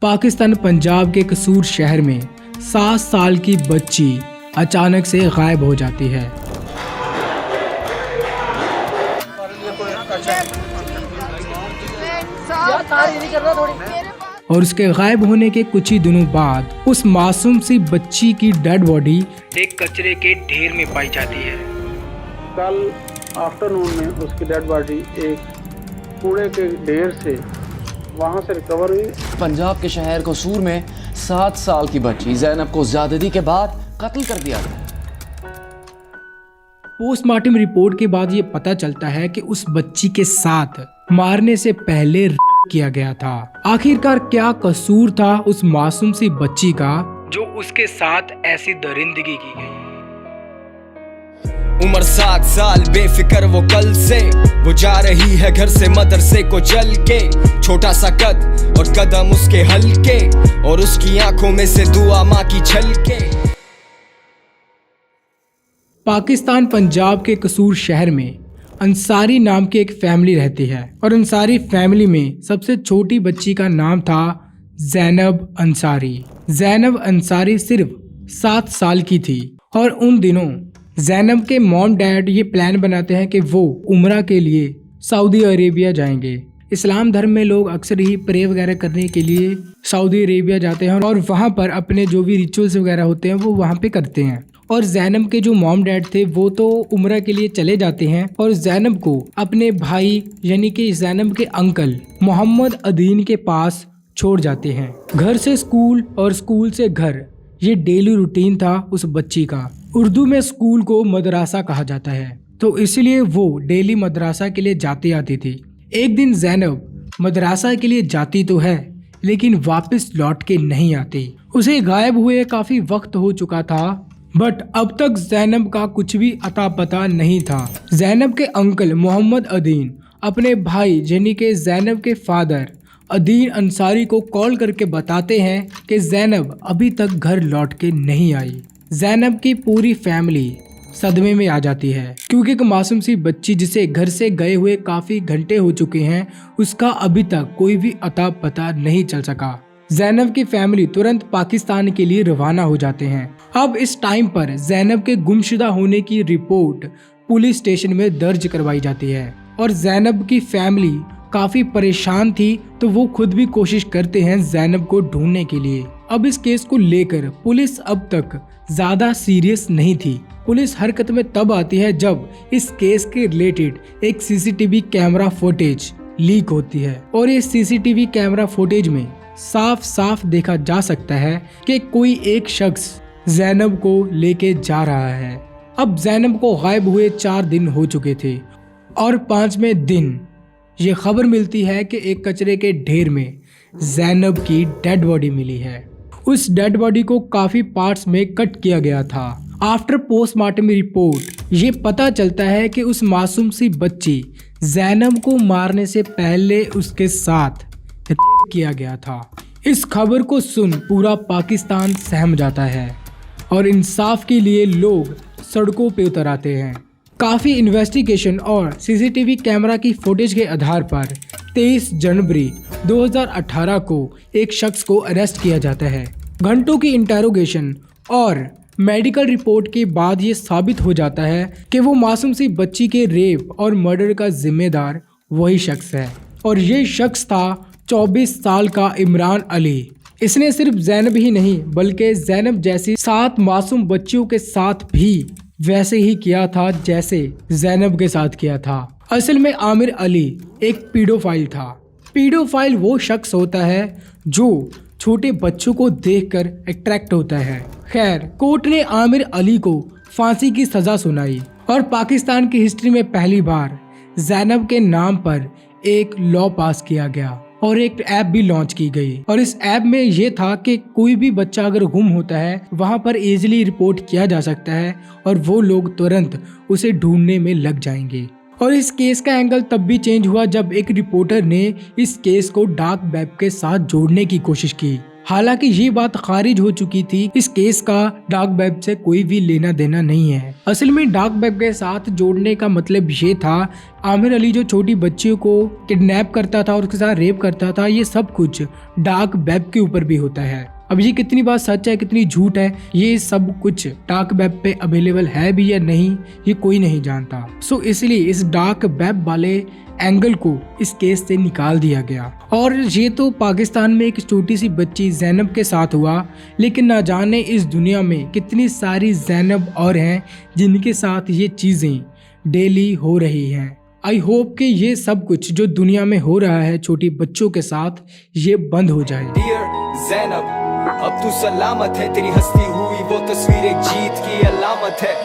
पाकिस्तान पंजाब के कसूर शहर में 7 साल की बच्ची अचानक से गायब हो जाती है। और उसके गायब होने के कुछ ही दिनों बाद उस मासूम सी बच्ची की डेड बॉडी एक कचरे के ढेर में पाई जाती है। कल आफ्टरनून में उसकी डेड बॉडी एक कूड़े के ढेर से वहां से रिकवर हुई। पंजाब के शहर कसूर में 7 साल की बच्ची ज़ैनब को ज्यादती के बाद कत्ल कर दिया गया। पोस्टमार्टम रिपोर्ट के बाद ये पता चलता है कि उस बच्ची के साथ मारने से पहले किया गया था। आखिरकार क्या कसूर था उस मासूम सी बच्ची का जो उसके साथ ऐसी दरिंदगी की गई। उम्र 7 साल बेफिक्र वो कल से, वो जा रही है घर से मदरसे को चल के। छोटा सा कद और कदम उसके हल्के, और उसकी आंखों में से दुआ माँ की छलके। पाकिस्तान पंजाब के कसूर शहर में अंसारी नाम की एक फैमिली रहती है, और अंसारी फैमिली में सबसे छोटी बच्ची का नाम था ज़ैनब अंसारी। ज़ैनब अंसारी सिर्फ 7 साल की थी, और उन दिनों ज़ैनब के मॉम डैड ये प्लान बनाते हैं कि वो उम्रा के लिए सऊदी अरेबिया जाएंगे। इस्लाम धर्म में लोग अक्सर ही प्रे वगैरह करने के लिए सऊदी अरेबिया जाते हैं, और वहाँ पर अपने जो भी रिचुअल्स वगैरह होते हैं वो वहाँ पे करते हैं। और ज़ैनब के जो मॉम डैड थे वो तो उम्रा के लिए चले जाते हैं, और ज़ैनब को अपने भाई यानी कि ज़ैनब के अंकल मोहम्मद अदीन के पास छोड़ जाते हैं। घर से स्कूल और स्कूल से घर, ये डेली रूटीन था उस बच्ची का। उर्दू में स्कूल को मदरसा कहा जाता है, तो इसलिए वो डेली मदरसा के लिए जाती आती थी। एक दिन ज़ैनब मदरसा के लिए जाती तो है, लेकिन वापस लौट के नहीं आती। उसे गायब हुए काफी वक्त हो चुका था, बट अब तक ज़ैनब का कुछ भी अता पता नहीं था। ज़ैनब के अंकल मोहम्मद अदीन अपने भाई यानी के ज़ैनब के फादर अदीन अंसारी को कॉल करके बताते हैं कि ज़ैनब अभी तक घर लौट के नहीं आई। ज़ैनब की पूरी फैमिली सदमे में आ जाती है, क्योंकि एक मासूम सी बच्ची जिसे घर से गए हुए काफी घंटे हो चुके हैं, उसका अभी तक कोई भी अता पता नहीं चल सका। ज़ैनब की फैमिली तुरंत पाकिस्तान के लिए रवाना हो जाते हैं। अब इस टाइम पर ज़ैनब के गुमशुदा होने की रिपोर्ट पुलिस स्टेशन में दर्ज करवाई जाती है, और ज़ैनब की फैमिली काफी परेशान थी, तो वो खुद भी कोशिश करते हैं ज़ैनब को ढूंढने के लिए। अब इस केस को लेकर पुलिस अब तक ज्यादा सीरियस नहीं थी। पुलिस हरकत में तब आती है जब इस केस के रिलेटेड एक सीसीटीवी कैमरा फुटेज लीक होती है, और इस सीसीटीवी कैमरा फुटेज में साफ साफ देखा जा सकता है कि कोई एक शख्स ज़ैनब को लेके जा रहा है। अब ज़ैनब को गायब हुए 4 दिन हो चुके थे, और 5वें दिन ये खबर मिलती है कि एक कचरे के ढेर में ज़ैनब की डेड बॉडी मिली है। उस डेड बॉडी को काफी पार्ट्स में कट किया गया था। आफ्टर पोस्टमार्टम रिपोर्ट ये पता चलता है कि उस मासूम सी बच्ची ज़ैनब को मारने से पहले उसके साथ रेप किया गया था। इस खबर को सुन पूरा पाकिस्तान सहम जाता है, और इंसाफ के लिए लोग सड़कों पे उतर आते हैं। काफी इन्वेस्टिगेशन और सीसीटीवी कैमरा की फुटेज के आधार पर 23 जनवरी 2018 को एक शख्स को अरेस्ट किया जाता है। घंटों की इंटेरोगेशन और मेडिकल रिपोर्ट के बाद ये साबित हो जाता है कि वो मासूम सी बच्ची के रेप और मर्डर का जिम्मेदार वही शख्स है, और ये शख्स था 24 साल का इमरान अली। इसने सिर्फ ज़ैनब ही नहीं बल्कि ज़ैनब जैसी 7 मासूम बच्चियों के साथ भी वैसे ही किया था जैसे ज़ैनब के साथ किया था। असल में आमिर अली एक पीडोफाइल था। पीडोफाइल वो शख्स होता है जो छोटे बच्चों को देखकर अट्रैक्ट होता है। खैर, कोर्ट ने आमिर अली को फांसी की सजा सुनाई, और पाकिस्तान की हिस्ट्री में पहली बार ज़ैनब के नाम पर एक लॉ पास किया गया, और एक ऐप भी लॉन्च की गई। और इस ऐप में ये था कि कोई भी बच्चा अगर गुम होता है वहाँ पर इजीली रिपोर्ट किया जा सकता है, और वो लोग तुरंत उसे ढूंढने में लग जाएंगे। और इस केस का एंगल तब भी चेंज हुआ जब एक रिपोर्टर ने इस केस को डार्क वेब के साथ जोड़ने की कोशिश की। हालांकि ये बात खारिज हो चुकी थी, इस केस का डार्क वेब से कोई भी लेना देना नहीं है। असल में डार्क वेब के साथ जोड़ने का मतलब ये था, आमिर अली जो छोटी बच्चियों को किडनैप करता था और उसके साथ रेप करता था, ये सब कुछ डार्क वेब के ऊपर भी होता है। अब ये कितनी बात सच है कितनी झूठ है, ये सब कुछ डार्क वेब पे अवेलेबल है भी या नहीं, ये कोई नहीं जानता। सो इसलिए इस डार्क वेब वाले एंगल को इस केस से निकाल दिया गया। और ये तो पाकिस्तान में एक छोटी सी बच्ची जैनब के साथ हुआ, लेकिन ना जाने इस दुनिया में कितनी सारी जैनब और हैं जिनके साथ ये चीज़ें डेली हो रही हैं। आई होप कि ये सब कुछ जो दुनिया में हो रहा है छोटी बच्चों के साथ, ये बंद हो जाए। डियर ज़ैनब, अब तू सलामत है, तेरी हंसती हुई वो तस्वीर एक जीत की अलामत है।